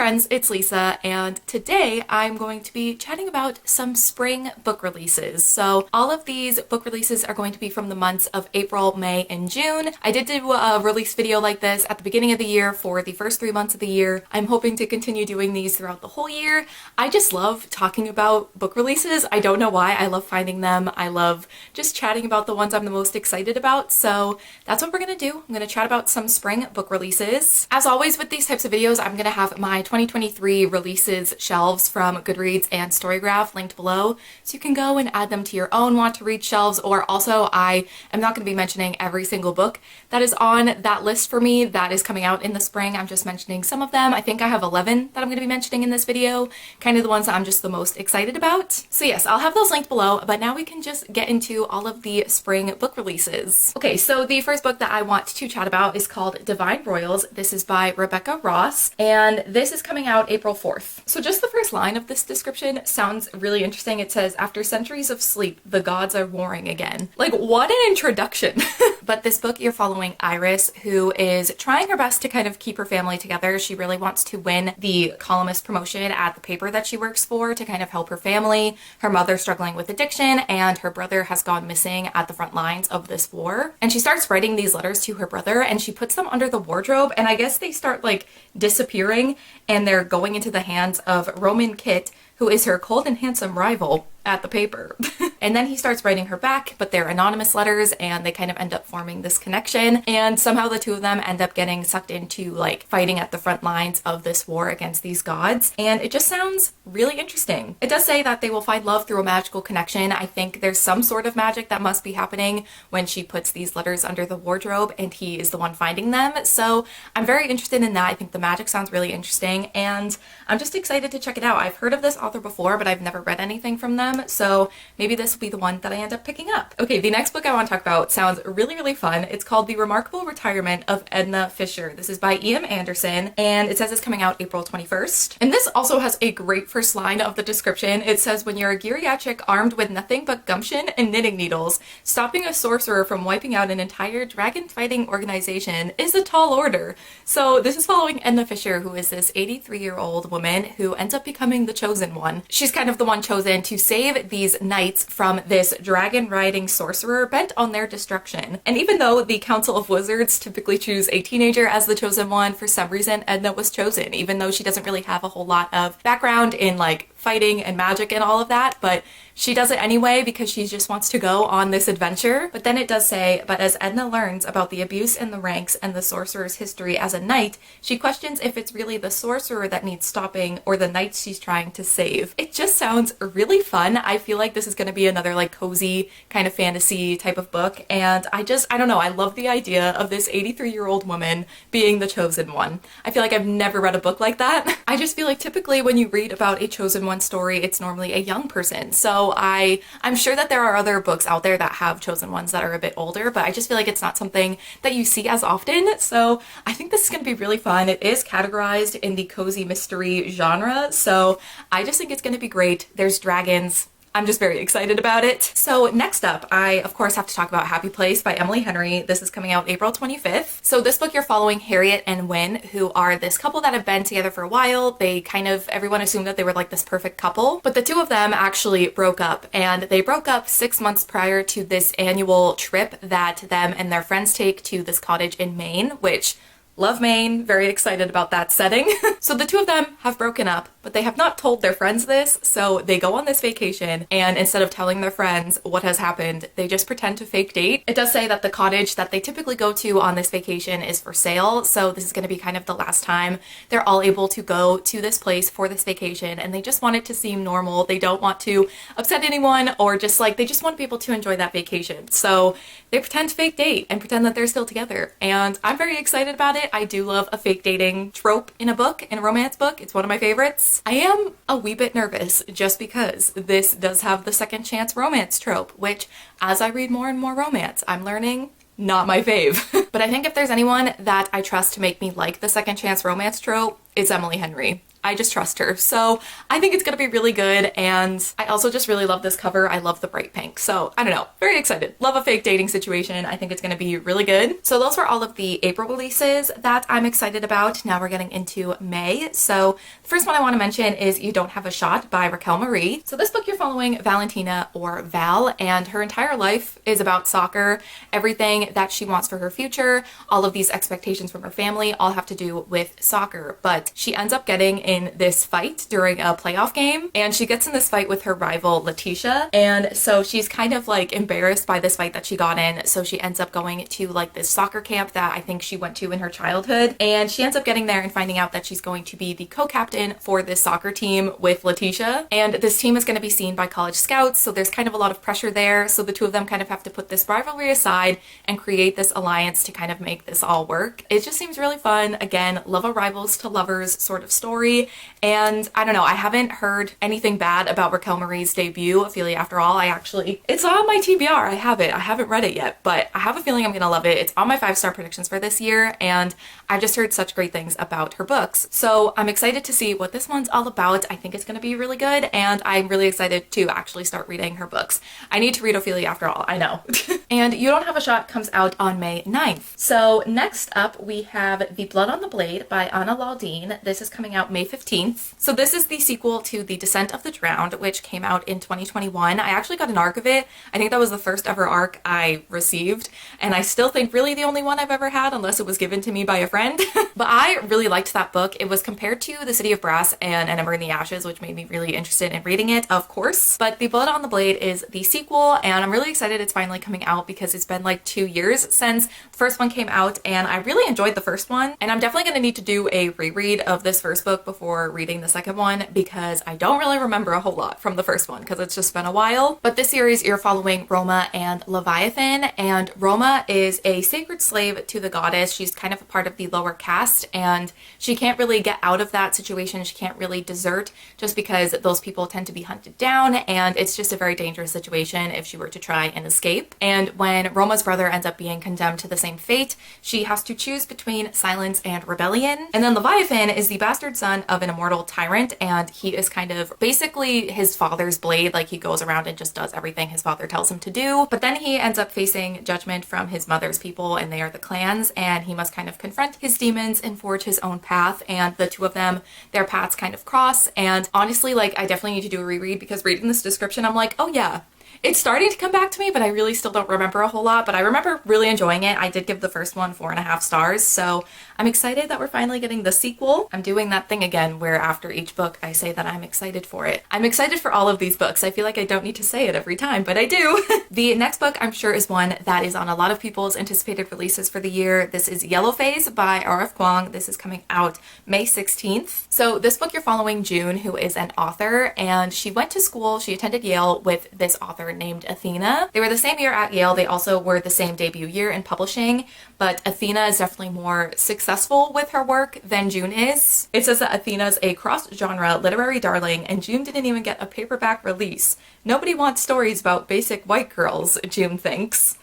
friends, it's Lisa, and today I'm going to be chatting about some spring book releases. So all of these book releases are going to be from the months of April, May, and June. I did do a release video like this at the beginning of the year for the first 3 months of the year. I'm hoping to continue doing these throughout the whole year. I just love talking about book releases. I don't know why. I love finding them. I love just chatting about the ones I'm the most excited about. So that's what we're going to do. I'm going to chat about some spring book releases. As always with these types of videos, I'm going to have my 2023 releases shelves from Goodreads and Storygraph linked below, so you can go and add them to your own want to read shelves. Or also, I am not going to be mentioning every single book that is on that list for me that is coming out in the spring. I'm just mentioning some of them. I think I have 11 that I'm going to be mentioning in this video, kind of the ones that I'm just the most excited about. So yes, I'll have those linked below, but now we can just get into all of the spring book releases. Okay, so the first book that I want to chat about is called Divine Royals. This is by Rebecca Ross, and this is coming out April 4th. So just the first line of this description sounds really interesting. It says, "After centuries of sleep, the gods are warring again." Like, what an introduction. But this book, you're following Iris, who is trying her best to kind of keep her family together. She really wants to win the columnist promotion at the paper that she works for to kind of help her family. Her mother's struggling with addiction, and her brother has gone missing at the front lines of this war. And she starts writing these letters to her brother, and she puts them under the wardrobe, and I guess they start like disappearing, and they're going into the hands of Roman Kit, who is her cold and handsome rival at the paper. And then he starts writing her back, but they're anonymous letters, and they kind of end up forming this connection, and somehow the two of them end up getting sucked into like fighting at the front lines of this war against these gods, and it just sounds really interesting. It does say that they will find love through a magical connection. I think there's some sort of magic that must be happening when she puts these letters under the wardrobe and he is the one finding them, so I'm very interested in that. I think the magic sounds really interesting, and I'm just excited to check it out. I've heard of this author before, but I've never read anything from them, so maybe this will be the one that I end up picking up. Okay, the next book I want to talk about sounds really fun. It's called The Remarkable Retirement of Edna Fisher. This is by E.M. Anderson, and it says it's coming out April 21st. And this also has a great first line of the description. It says, "When you're a geriatric armed with nothing but gumption and knitting needles, stopping a sorcerer from wiping out an entire dragon fighting organization is a tall order." So this is following Edna Fisher, who is this 83-year-old woman who ends up becoming the chosen one. She's kind of the one chosen to save these knights from this dragon-riding sorcerer bent on their destruction. And even though the Council of Wizards typically choose a teenager as the chosen one, for some reason Edna was chosen, even though she doesn't really have a whole lot of background in like fighting and magic and all of that, but she does it anyway because she just wants to go on this adventure. But then it does say, "But as Edna learns about the abuse in the ranks and the sorcerer's history as a knight, she questions if it's really the sorcerer that needs stopping or the knights she's trying to save." It just sounds really fun. I feel like this is going to be another like cozy kind of fantasy type of book, and I don't know, I love the idea of this 83-year-old woman being the chosen one. I feel like I've never read a book like that. I just feel like typically when you read about a chosen one story, it's normally a young person. So I'm sure that there are other books out there that have chosen ones that are a bit older, but I just feel like it's not something that you see as often. So I think this is going to be really fun. It is categorized in the cozy mystery genre, so I just think it's going to be great. There's dragons. I'm just very excited about it. So next up, I of course have to talk about Happy Place by Emily Henry. This is coming out April 25th. So this book, you're following Harriet and Wynne, who are this couple that have been together for a while. They kind of, everyone assumed that they were like this perfect couple, but the two of them actually broke up, and they broke up 6 months prior to this annual trip that them and their friends take to this cottage in Maine, which love Maine, very excited about that setting. So the two of them have broken up, but they have not told their friends this, so they go on this vacation, and instead of telling their friends what has happened, they just pretend to fake date. It does say that the cottage that they typically go to on this vacation is for sale, so this is going to be kind of the last time they're all able to go to this place for this vacation, and they just want it to seem normal. They don't want to upset anyone, or just like, they just want to be able to enjoy that vacation. So they pretend to fake date and pretend that they're still together, and I'm very excited about it. I do love a fake dating trope in a book, in a romance book. It's one of my favorites. I am a wee bit nervous just because this does have the second chance romance trope, which as I read more and more romance, I'm learning not my fave. But I think if there's anyone that I trust to make me like the second chance romance trope, it's Emily Henry. I just trust her. So I think it's gonna be really good, and I also just really love this cover. I love the bright pink. So I don't know, very excited. Love a fake dating situation. I think it's gonna be really good. So those were all of the April releases that I'm excited about. Now we're getting into May. So the first one I want to mention is You Don't Have a Shot by Raquel Marie. So this book, you're following Valentina, or Val, and her entire life is about soccer. Everything that she wants for her future, all of these expectations from her family all have to do with soccer. But she ends up getting in this fight during a playoff game, and she gets in this fight with her rival Letitia, and so she's kind of like embarrassed by this fight that she got in, so she ends up going to like this soccer camp that I think she went to in her childhood, and she ends up getting there and finding out that she's going to be the co-captain for this soccer team with Letitia, and this team is going to be seen by college scouts, so there's kind of a lot of pressure there, so the two of them kind of have to put this rivalry aside and create this alliance to kind of make this all work. It just seems really fun. Again, love a rivals to lovers sort of story, and I don't know, I haven't heard anything bad about Raquel Marie's debut, Ophelia After All. It's on my TBR. I haven't read it yet, but I have a feeling I'm gonna love it. It's on my 5-star predictions for this year, and I've just heard such great things about her books. So I'm excited to see what this one's all about. I think it's gonna be really good, and I'm really excited to actually start reading her books. I need to read Ophelia After All, I know. And You Don't Have a Shot comes out on May 9th. So next up we have The Blood on the Blade by Anna Laldine. This is coming out May 15th. So this is the sequel to The Descent of the Drowned, which came out in 2021. I actually got an arc of it. I think that was the first ever arc I received, and I still think really the only one I've ever had, unless it was given to me by a friend. But I really liked that book. It was compared to The City of Brass and An Ember in the Ashes, which made me really interested in reading it, of course. But The Blood on the Blade is the sequel, and I'm really excited it's finally coming out because it's been like 2 years since the first one came out, and I really enjoyed the first one, and I'm definitely gonna need to do a reread of this first book before reading the second one because I don't really remember a whole lot from the first one because it's just been a while. But this series, you're following Roma and Leviathan, and Roma is a sacred slave to the goddess. She's kind of a part of the lower caste, and she can't really get out of that situation. She can't really desert just because those people tend to be hunted down, and it's just a very dangerous situation if she were to try and escape. And when Roma's brother ends up being condemned to the same fate, she has to choose between silence and rebellion. And then Leviathan is the bastard son of an immortal tyrant, and he is kind of basically his father's blade. Like, he goes around and just does everything his father tells him to do. But then he ends up facing judgment from his mother's people, and they are the clans, and he must kind of confront his demons and forge his own path. And the two of them, their paths kind of cross. And honestly, like, I definitely need to do a reread because reading this description, I'm like, oh yeah, it's starting to come back to me, but I really still don't remember a whole lot, but I remember really enjoying it. I did give the first one 4.5 stars, so I'm excited that we're finally getting the sequel. I'm doing that thing again where after each book I say that I'm excited for it. I'm excited for all of these books. I feel like I don't need to say it every time, but I do. The next book I'm sure is one that is on a lot of people's anticipated releases for the year. This is Yellow Phase by R.F. Kuang. This is coming out May 16th. So this book, you're following June, who is an author, and she went to school, she attended Yale with this author named Athena. They were the same year at Yale. They also were the same debut year in publishing, but Athena is definitely more successful with her work than June is. It says that Athena's a cross-genre literary darling, and June didn't even get a paperback release. Nobody wants stories about basic white girls, June thinks.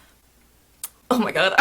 Oh my god,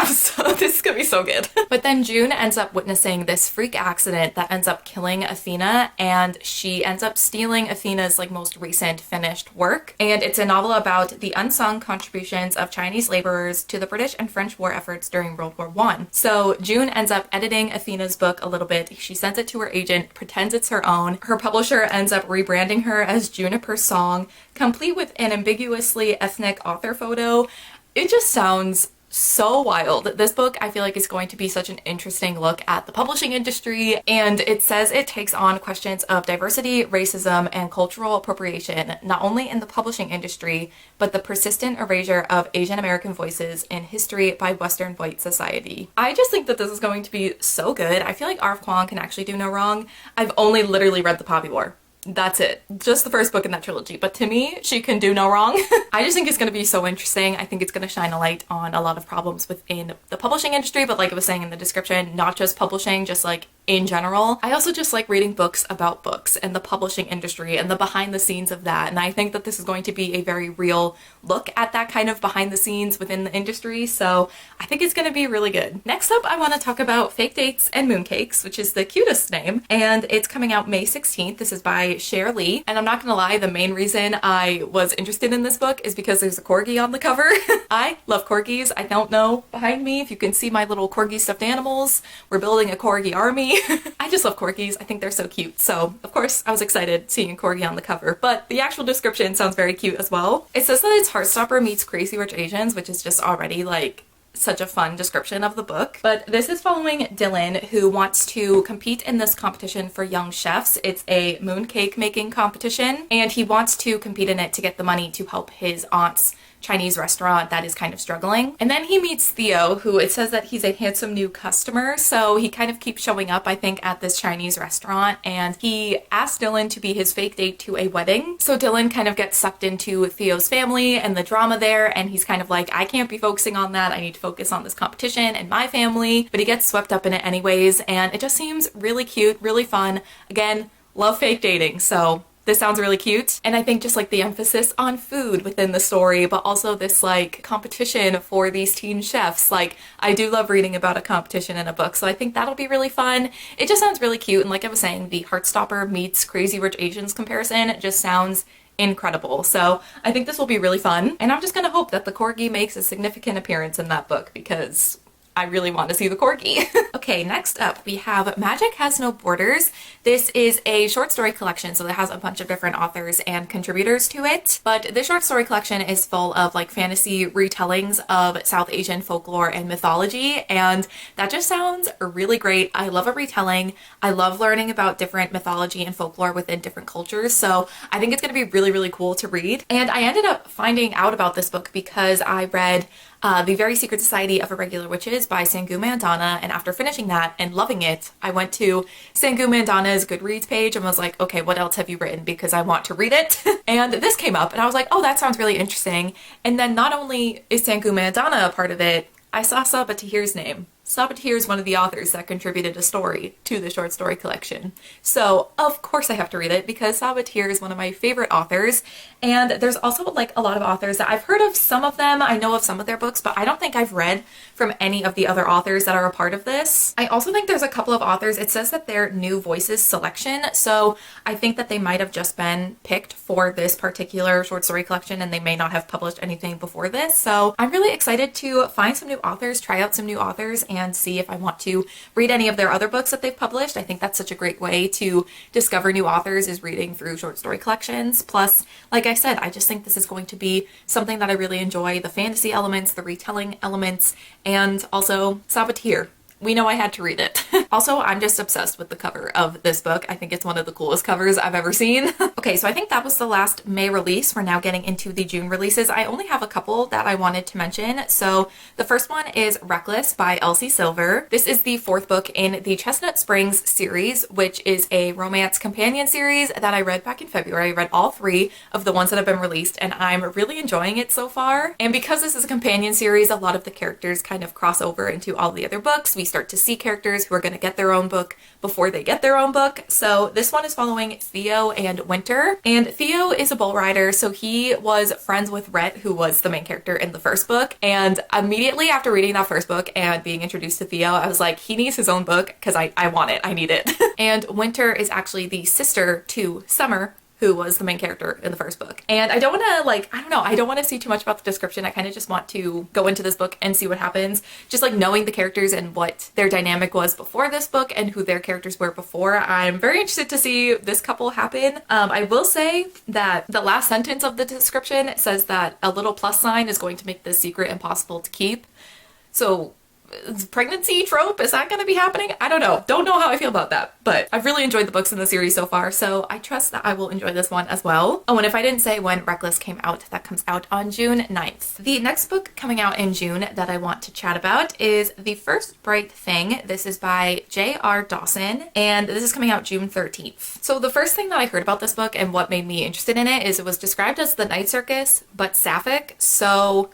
this is gonna be so good. But then June ends up witnessing this freak accident that ends up killing Athena, and she ends up stealing Athena's like most recent finished work. And it's a novel about the unsung contributions of Chinese laborers to the British and French war efforts during World War I. So June ends up editing Athena's book a little bit. She sends it to her agent, pretends it's her own. Her publisher ends up rebranding her as Juniper Song, complete with an ambiguously ethnic author photo. It just sounds so wild. This book, I feel like, is going to be such an interesting look at the publishing industry, and it says it takes on questions of diversity, racism, and cultural appropriation, not only in the publishing industry, but the persistent erasure of Asian American voices in history by Western white society. I just think that this is going to be so good. I feel like R.F. Kuang can actually do no wrong. I've only literally read The Poppy War. That's it. Just the first book in that trilogy. But to me, she can do no wrong. I just think it's going to be so interesting. I think it's going to shine a light on a lot of problems within the publishing industry, but like I was saying in the description, not just publishing, just like in general. I also just like reading books about books and the publishing industry and the behind the scenes of that. And I think that this is going to be a very real look at that kind of behind the scenes within the industry. So I think it's going to be really good. Next up, I want to talk about Fake Dates and Mooncakes, which is the cutest name. And it's coming out May 16th. This is by Cher Lee. And I'm not going to lie, the main reason I was interested in this book is because there's a corgi on the cover. I love corgis. I don't know behind me if you can see my little corgi stuffed animals. We're building a corgi army. I just love corgis. I think they're so cute. So of course I was excited seeing a corgi on the cover, but the actual description sounds very cute as well. It says that it's Heartstopper meets Crazy Rich Asians, which is just already like such a fun description of the book. But this is following Dylan, who wants to compete in this competition for young chefs. It's a mooncake making competition, and he wants to compete in it to get the money to help his aunt's Chinese restaurant that is kind of struggling. And then he meets Theo, who it says that he's a handsome new customer, so he kind of keeps showing up, I think, at this Chinese restaurant, and he asked Dylan to be his fake date to a wedding. So Dylan kind of gets sucked into Theo's family and the drama there, and he's kind of like, I can't be focusing on that, I need to focus on this competition and my family, but he gets swept up in it anyways, and it just seems really cute, really fun. Again, love fake dating, so this sounds really cute. And I think just like the emphasis on food within the story, but also this like competition for these teen chefs. Like, I do love reading about a competition in a book, so I think that'll be really fun. It just sounds really cute. And like I was saying, the Heartstopper meets Crazy Rich Asians comparison just sounds incredible. So I think this will be really fun. And I'm just gonna hope that the corgi makes a significant appearance in that book, because I really want to see the corgi. Okay, next up we have Magic Has No Borders. This is a short story collection, so it has a bunch of different authors and contributors to it. But this short story collection is full of like fantasy retellings of South Asian folklore and mythology, and that just sounds really great. I love a retelling. I love learning about different mythology and folklore within different cultures, so I think it's going to be really, really cool to read. And I ended up finding out about this book because I read The Very Secret Society of Irregular Witches by Sangu Mandana, and after finishing that and loving it, I went to Sangu Mandana's Goodreads page and was like, okay, what else have you written, because I want to read it. And this came up and I was like, oh, that sounds really interesting. And then not only is Sangu Mandana a part of it, I saw Sabaa Tahir's name. Sabaa Tahir is one of the authors that contributed a story to the short story collection. So of course I have to read it because Sabaa Tahir is one of my favorite authors. And there's also like a lot of authors that I've heard of. Some of them, I know of some of their books, but I don't think I've read from any of the other authors that are a part of this. I also think there's a couple of authors, it says that they're new voices selection. So I think that they might have just been picked for this particular short story collection and they may not have published anything before this. So I'm really excited to find some new authors, try out some new authors, and see if I want to read any of their other books that they've published. I think that's such a great way to discover new authors, is reading through short story collections. Plus, like I said, I just think this is going to be something that I really enjoy. The fantasy elements, the retelling elements, and also Sabaa Tahir. We know I had to read it. Also, I'm just obsessed with the cover of this book. I think it's one of the coolest covers I've ever seen. Okay, so I think that was the last May release. We're now getting into the June releases. I only have a couple that I wanted to mention. So the first one is Reckless by Elsie Silver. This is the fourth book in the Chestnut Springs series, which is a romance companion series that I read back in February. I read all three of the ones that have been released, and I'm really enjoying it so far. And because this is a companion series, a lot of the characters kind of cross over into all the other books. We start to see characters who are going to get their own book before they get their own book. So this one is following Theo and Winter. And Theo is a bull rider, so he was friends with Rhett, who was the main character in the first book. And immediately after reading that first book and being introduced to Theo, I was like, he needs his own book because I want it. I need it. And Winter is actually the sister to Summer, who was the main character in the first book. And I don't want to I don't want to see too much about the description. I kind of just want to go into this book and see what happens. Just like knowing the characters and what their dynamic was before this book and who their characters were before. I'm very interested to see this couple happen. I will say that the last sentence of the description says that a little plus sign is going to make this secret impossible to keep. So pregnancy trope, is that going to be happening? I don't know how I feel about that, but I've really enjoyed the books in the series so far, so I trust that I will enjoy this one as well. Oh, and if I didn't say when Reckless came out, that comes out on June 9th. The next book coming out in June that I want to chat about is The First Bright Thing. This is by J.R. Dawson, and this is coming out June 13th. So the first thing that I heard about this book and what made me interested in it is it was described as the Night Circus, but sapphic, so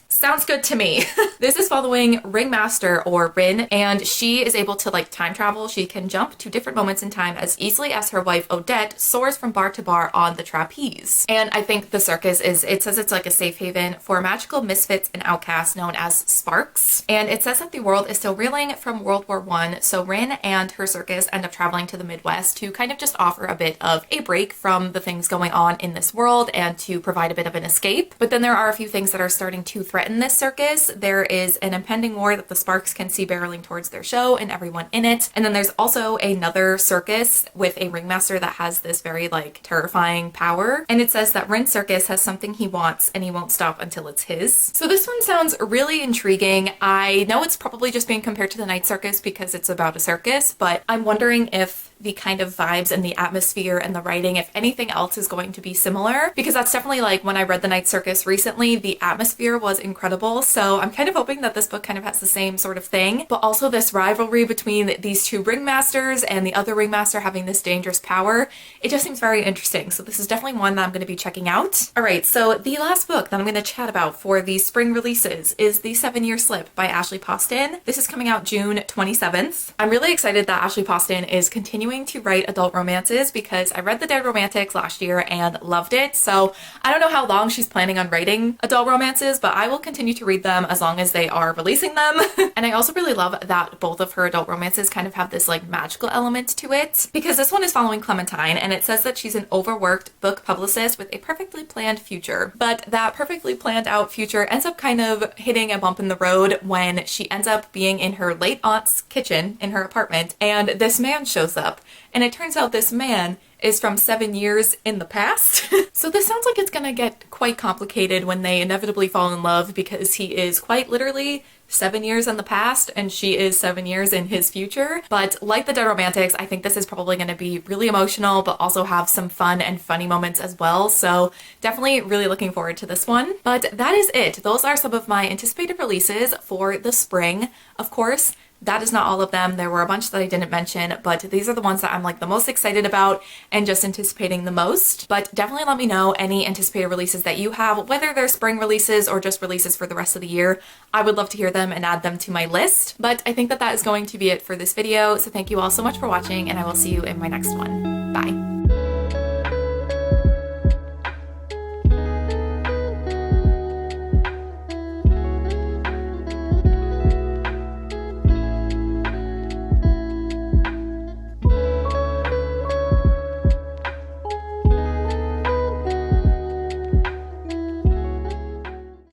Sounds good to me. This is following Ringmaster, or Rin, and she is able to like time travel. She can jump to different moments in time as easily as her wife Odette soars from bar to bar on the trapeze. And I think the circus it says it's like a safe haven for magical misfits and outcasts known as Sparks. And it says that the world is still reeling from World War I, so Rin and her circus end up traveling to the Midwest to kind of just offer a bit of a break from the things going on in this world and to provide a bit of an escape. But then there are a few things that are starting to threaten this circus. There is an impending war that the Sparks can see barreling towards their show and everyone in it. And then there's also another circus with a ringmaster that has this very like terrifying power. And it says that Rin Circus has something he wants and he won't stop until it's his. So this one sounds really intriguing. I know it's probably just being compared to the Night Circus because it's about a circus, but I'm wondering if the kind of vibes and the atmosphere and the writing, if anything else is going to be similar, because that's definitely like when I read The Night Circus recently, the atmosphere was incredible. So I'm kind of hoping that this book kind of has the same sort of thing, but also this rivalry between these two ringmasters and the other ringmaster having this dangerous power. It just seems very interesting. So this is definitely one that I'm going to be checking out. All right, so the last book that I'm going to chat about for the spring releases is The 7-Year Slip by Ashley Poston. This is coming out June 27th. I'm really excited that Ashley Poston is continuing to write adult romances because I read The Dead Romantics last year and loved it. So I don't know how long she's planning on writing adult romances, but I will continue to read them as long as they are releasing them. And I also really love that both of her adult romances kind of have this like magical element to it, because this one is following Clementine and it says that she's an overworked book publicist with a perfectly planned future. But that perfectly planned out future ends up kind of hitting a bump in the road when she ends up being in her late aunt's kitchen in her apartment and this man shows up. And it turns out this man is from 7 years in the past. So this sounds like it's gonna get quite complicated when they inevitably fall in love, because he is quite literally 7 years in the past and she is 7 years in his future. But like The Dead Romantics, I think this is probably going to be really emotional but also have some fun and funny moments as well. So definitely really looking forward to this one. But that is it. Those are some of my anticipated releases for the spring. Of course, that is not all of them. There were a bunch that I didn't mention, but these are the ones that I'm like the most excited about and just anticipating the most. But definitely let me know any anticipated releases that you have, whether they're spring releases or just releases for the rest of the year. I would love to hear them and add them to my list. But I think that is going to be it for this video. So thank you all so much for watching and I will see you in my next one. Bye.